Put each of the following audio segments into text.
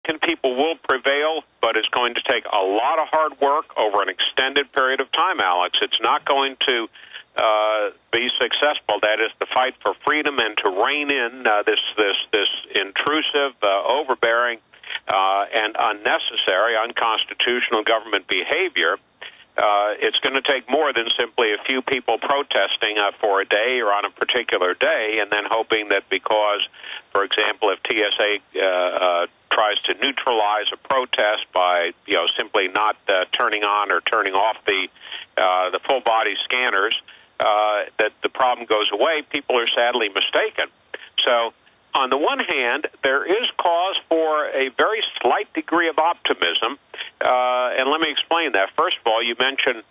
American people will prevail, but it's going to take a lot of hard work over an extended period of time, Alex. It's not going to be successful. That is, the fight for freedom and to rein in this intrusive, overbearing, and unnecessary, unconstitutional government behavior. It's going to take more than simply a few people protesting for a day or on a particular day, and then hoping that because, for example, if TSA tries to neutralize a protest by simply not turning on or turning off the full body scanners, that the problem goes away. People are sadly mistaken. So, on the one hand, there is cause for a very slight degree of optimism, and let me explain that. First of all, you mentioned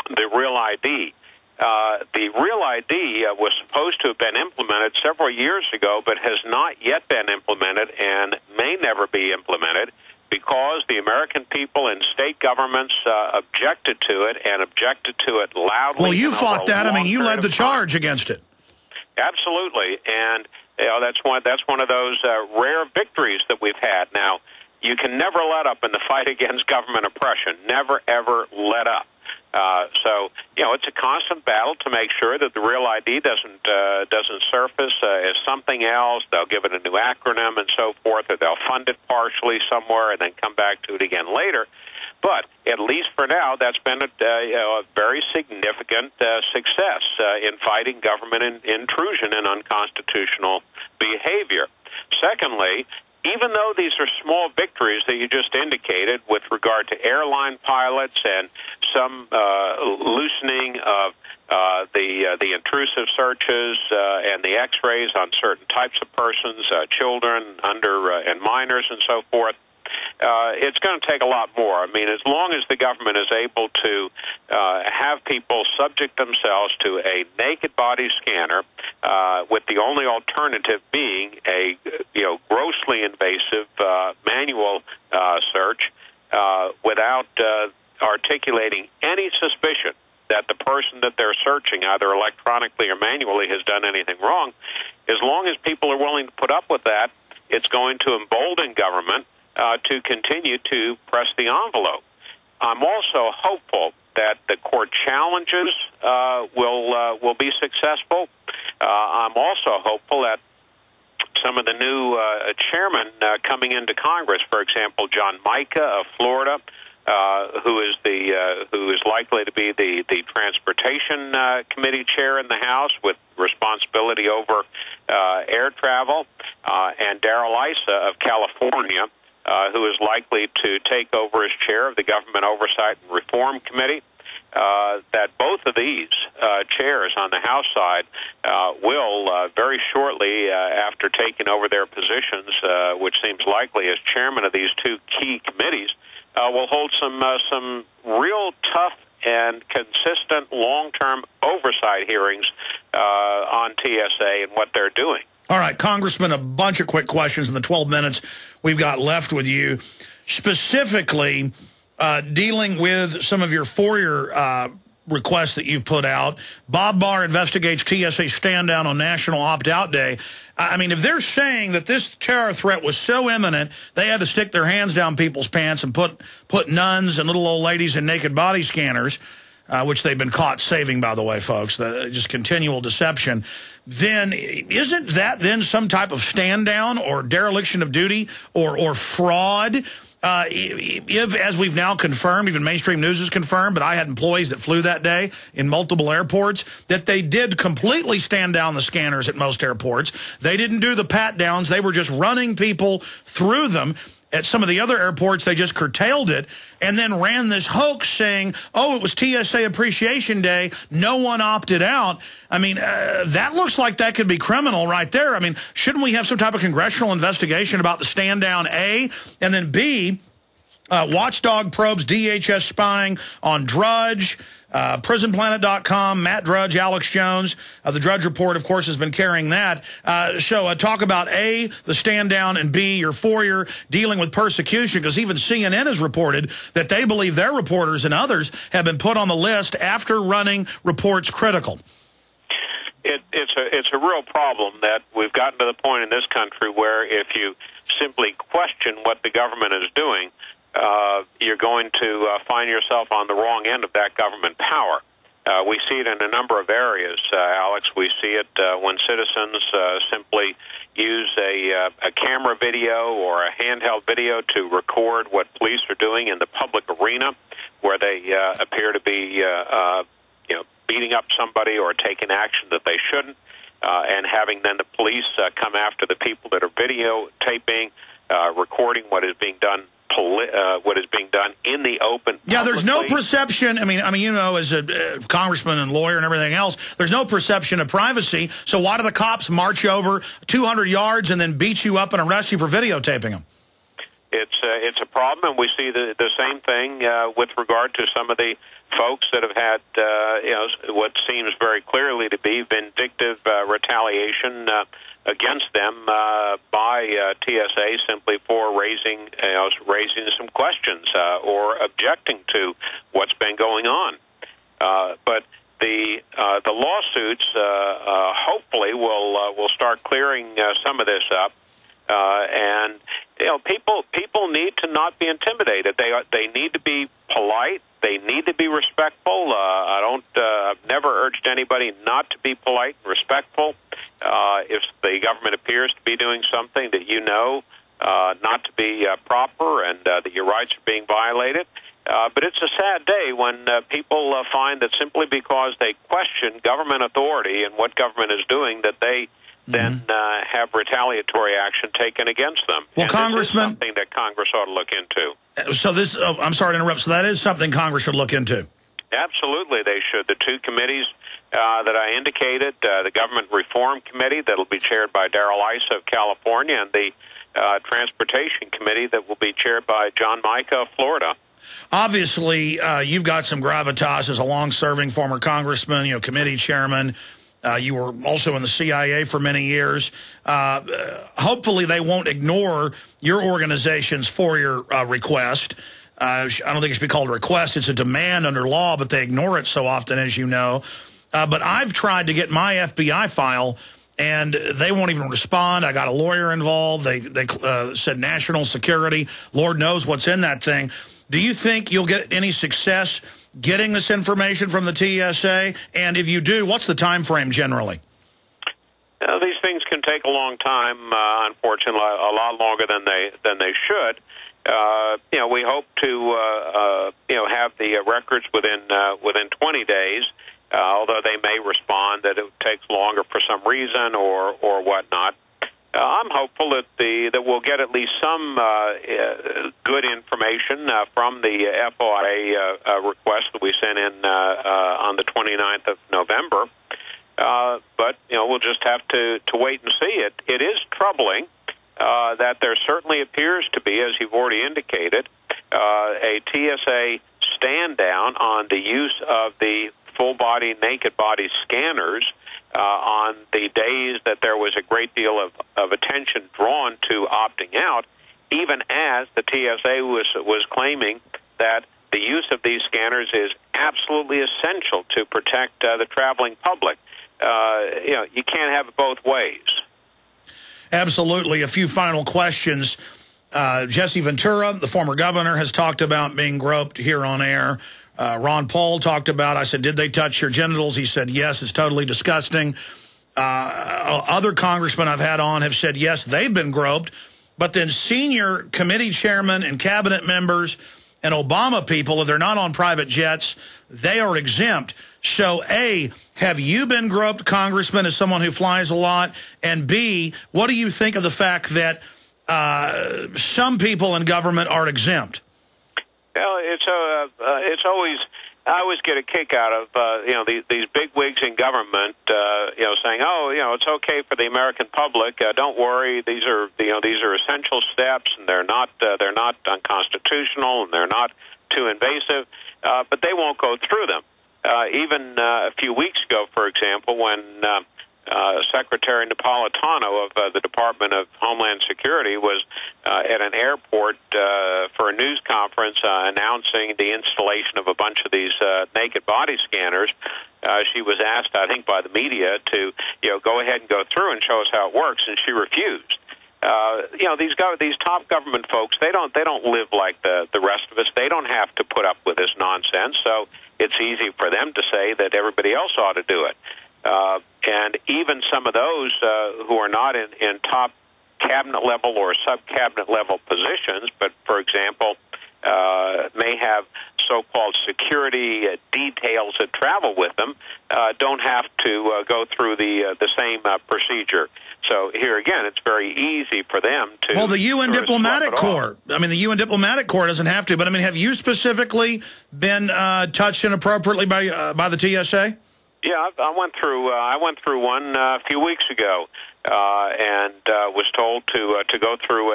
the Real ID. The Real ID was supposed to have been implemented several years ago, but has not yet been implemented and may never be implemented because the American people and state governments objected to it and objected to it loudly. Well, you fought that. I mean, you led the charge against it. Absolutely, and that's one of those rare victories that we've had. Now, you can never let up in the fight against government oppression. Never, ever let up. So, it's a constant battle to make sure that the Real ID doesn't surface as something else. They'll give it a new acronym and so forth, or they'll fund it partially somewhere and then come back to it again later. But at least for now, that's been a very significant success in fighting government intrusion and unconstitutional behavior. Secondly, even though these are small victories that you just indicated with regard to airline pilots and some loosening of the intrusive searches and the X-rays on certain types of persons, children, under and minors, and so forth, it's going to take a lot more. I mean, as long as the government is able to have people subject themselves to a naked body scanner, with the only alternative being a grossly invasive manual search, without articulating any suspicion that the person that they're searching, either electronically or manually, has done anything wrong, as long as people are willing to put up with that, it's going to embolden government to continue to press the envelope. I'm also hopeful that the court challenges will be successful. I'm also hopeful that some of the new chairmen coming into Congress, for example, John Mica of Florida, who is likely to be the Transportation Committee chair in the House with responsibility over air travel, and Darrell Issa of California, who is likely to take over as chair of the Government Oversight and Reform Committee, that both of these chairs on the House side will very shortly after taking over their positions, which seems likely as chairman of these two key committees, will hold some real tough and consistent long-term oversight hearings on TSA and what they're doing. All right, Congressman, a bunch of quick questions in the 12 minutes we've got left with you. Specifically, dealing with some of your FOIA requests that you've put out. Bob Barr investigates TSA stand-down on National Opt-Out Day. I mean, if they're saying that this terror threat was so imminent, they had to stick their hands down people's pants and put nuns and little old ladies in naked body scanners, which they've been caught saving, by the way, folks, just continual deception, then isn't that then some type of stand-down or dereliction of duty or fraud? If, as we've now confirmed, even mainstream news has confirmed, but I had employees that flew that day in multiple airports, that they did completely stand down the scanners at most airports. They didn't do the pat-downs. They were just running people through them. At some of the other airports, they just curtailed it and then ran this hoax saying, oh, it was TSA Appreciation Day. No one opted out. I mean, that looks like that could be criminal right there. I mean, shouldn't we have some type of congressional investigation about the stand down, A, and then B, watchdog probes DHS spying on Drudge, PrisonPlanet.com, Matt Drudge, Alex Jones. The Drudge Report, of course, has been carrying that. So talk about A, the stand down, and B, your FOIA dealing with persecution, because even CNN has reported that they believe their reporters and others have been put on the list after running reports critical. It's a real problem that we've gotten to the point in this country where if you simply question what the government is doing, you're going to find yourself on the wrong end of that government power. We see it in a number of areas, Alex. We see it when citizens simply use a camera video or a handheld video to record what police are doing in the public arena, where they appear to be beating up somebody or taking action that they shouldn't, and having then the police come after the people that are videotaping, recording what is being done in the open. Yeah, there's no perception. I mean, as a congressman and lawyer and everything else, there's no perception of privacy. So why do the cops march over 200 yards and then beat you up and arrest you for videotaping them? It's a problem, and we see the same thing with regard to some of the folks that have had what seems very clearly to be vindictive retaliation against them by TSA simply for raising some questions or objecting to what's been going on. But the lawsuits hopefully will start clearing some of this up, and people need to not be intimidated. They need to be polite. They need to be respectful. I've never urged anybody not to be polite and respectful. If the government appears to be doing something that not to be proper and that your rights are being violated. But it's a sad day when people find that simply because they question government authority and what government is doing, that they then have retaliatory action taken against them. Well, and Congressman, this is something that Congress ought to look into. So this, I'm sorry to interrupt, so that is something Congress should look into? Absolutely, they should. The two committees that I indicated, the Government Reform Committee that will be chaired by Darrell Issa of California, and the Transportation Committee that will be chaired by John Mica of Florida. Obviously, you've got some gravitas as a long-serving former congressman, committee chairman. You were also in the CIA for many years. Hopefully they won't ignore your organization's FOIA request. I don't think it should be called a request. It's a demand under law, but they ignore it so often, as you know. But I've tried to get my FBI file, and they won't even respond. I got a lawyer involved. They said national security. Lord knows what's in that thing. Do you think you'll get any success getting this information from the TSA? And if you do, what's the time frame generally? These things can take a long time, unfortunately, a lot longer than they should. We hope to have the records within 20 days, although they may respond that it takes longer for some reason or whatnot. I'm hopeful that we'll get at least some good information from the FOIA request that we sent in on the 29th of November. But we'll just have to wait and see. It is troubling that there certainly appears to be, as you've already indicated, a TSA stand down on the use of the full-body, naked-body scanners on the days that there was a great deal of attention drawn to opting out, even as the TSA was claiming that the use of these scanners is absolutely essential to protect the traveling public. You can't have it both ways. Absolutely. A few final questions. Jesse Ventura, the former governor, has talked about being groped here on air. Ron Paul talked about, I said, did they touch your genitals? He said, yes, it's totally disgusting. Other congressmen I've had on have said, yes, they've been groped. But then senior committee chairmen and cabinet members and Obama people, if they're not on private jets, they are exempt. So, A, have you been groped, Congressman, as someone who flies a lot? And B, what do you think of the fact that some people in government are exempt? Well, it's always, I always get a kick out of these big wigs in government, saying, it's okay for the American public. Don't worry, these are essential steps, and they're not unconstitutional, and they're not too invasive, but they won't go through them. Even a few weeks ago, for example, when Secretary Napolitano of the Department of Homeland Security was at an airport for a news conference announcing the installation of a bunch of these naked body scanners. She was asked, I think, by the media to go ahead and go through and show us how it works, and she refused. these top government folks, they don't live like the rest of us. They don't have to put up with this nonsense. So it's easy for them to say that everybody else ought to do it. And even some of those who are not in top cabinet level or sub-cabinet level positions, but, for example, may have so-called security details that travel with them, don't have to go through the same procedure. So here again, it's very easy for them to... Well, the UN Diplomatic Corps. I mean, the UN Diplomatic Corps doesn't have to, but I mean, have you specifically been touched inappropriately by the TSA? Yeah, I went through one a few weeks ago, and was told to go through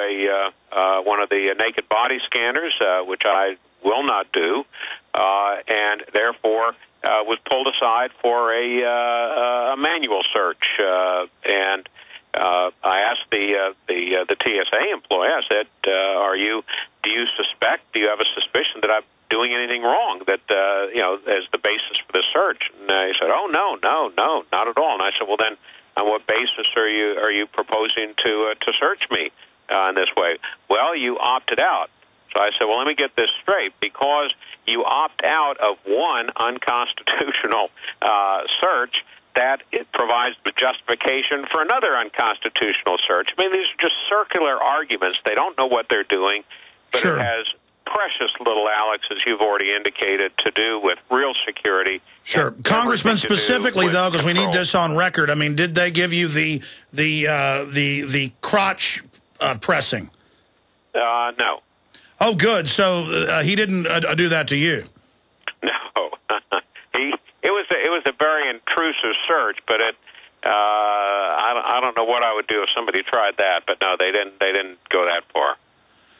one of the naked body scanners, which I will not do, and therefore was pulled aside for a manual search. And I asked the TSA employee. I said, do you have a suspicion that I'm doing anything wrong that as the basis for the search? And he said, oh, no, not at all. And I said, well, then on what basis are you proposing to search me in this way? Well, you opted out. So I said, well, let me get this straight. Because you opt out of one unconstitutional search, that it provides the justification for another unconstitutional search. I mean, these are just circular arguments. They don't know what they're doing, but Sure. It has precious little, Alex, as you've already indicated, to do with real security. Sure. Congressman, specifically, though, because we need this on record, I mean, did they give you the crotch pressing? No. Oh, good. So he didn't do that to you? No. It was a very intrusive search, but I don't know what I would do if somebody tried that. But no, they didn't go that far.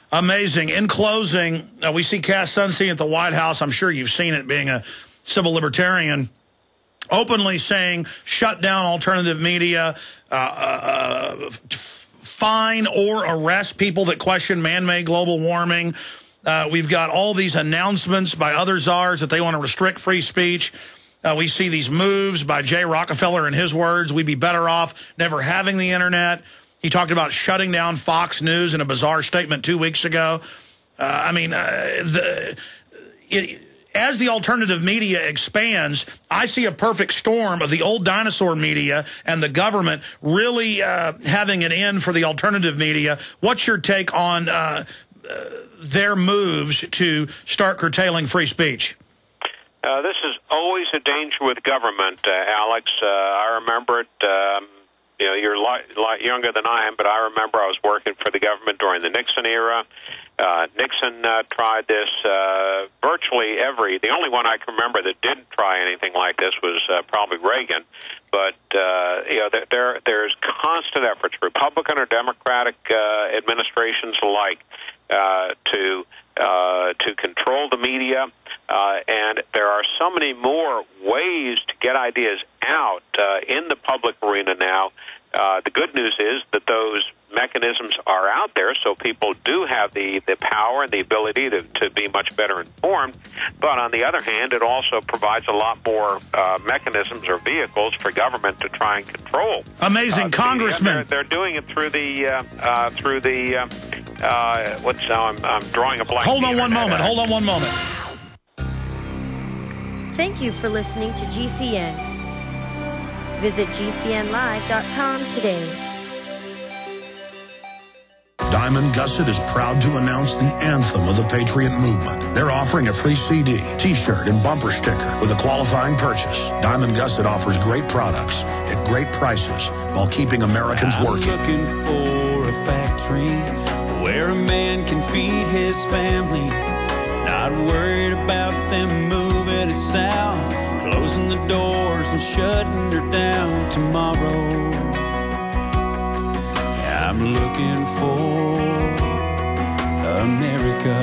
Amazing. In closing, we see Cass Sunstein at the White House. I'm sure you've seen it, being a civil libertarian, openly saying shut down alternative media, fine or arrest people that question man-made global warming. We've got all these announcements by other czars that they want to restrict free speech. We see these moves by Jay Rockefeller, in his words, we'd be better off never having the internet. He talked about shutting down Fox News in a bizarre statement 2 weeks ago. As the alternative media expands, I see a perfect storm of the old dinosaur media and the government really having an end for the alternative media. What's your take on their moves to start curtailing free speech? This is always a danger with government, Alex. I remember it. You're a lot younger than I am, but I remember I was working for the government during the Nixon era. Nixon tried this. Virtually the only one I can remember that didn't try anything like this was probably Reagan. But there's constant efforts, Republican or Democratic administrations alike, to control the media. And there are so many more ways to get ideas out in the public arena now. The good news is that those mechanisms are out there, so people do have the power and the ability to be much better informed. But on the other hand, it also provides a lot more mechanisms or vehicles for government to try and control. Amazing, Congressman. They're doing it through I'm drawing a blank. Hold on one moment. Thank you for listening to GCN. Visit GCNlive.com today. Diamond Gusset is proud to announce the anthem of the Patriot Movement. They're offering a free CD, T-shirt, and bumper sticker with a qualifying purchase. Diamond Gusset offers great products at great prices while keeping Americans working. I'm looking for a factory where a man can feed his family, not worried about them moving it south, closing the doors and shutting her down tomorrow. I'm looking for America.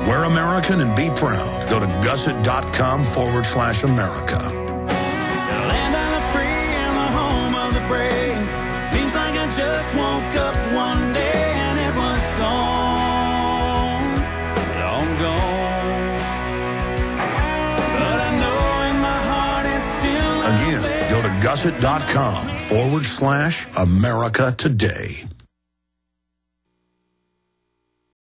We're American and be proud. Go to gusset.com/America. The land of the free and the home of the brave. Seems like I just woke up one day and it was gone, long gone. But I know in my heart it's still Again, go to gusset.com/America. forward/America Today.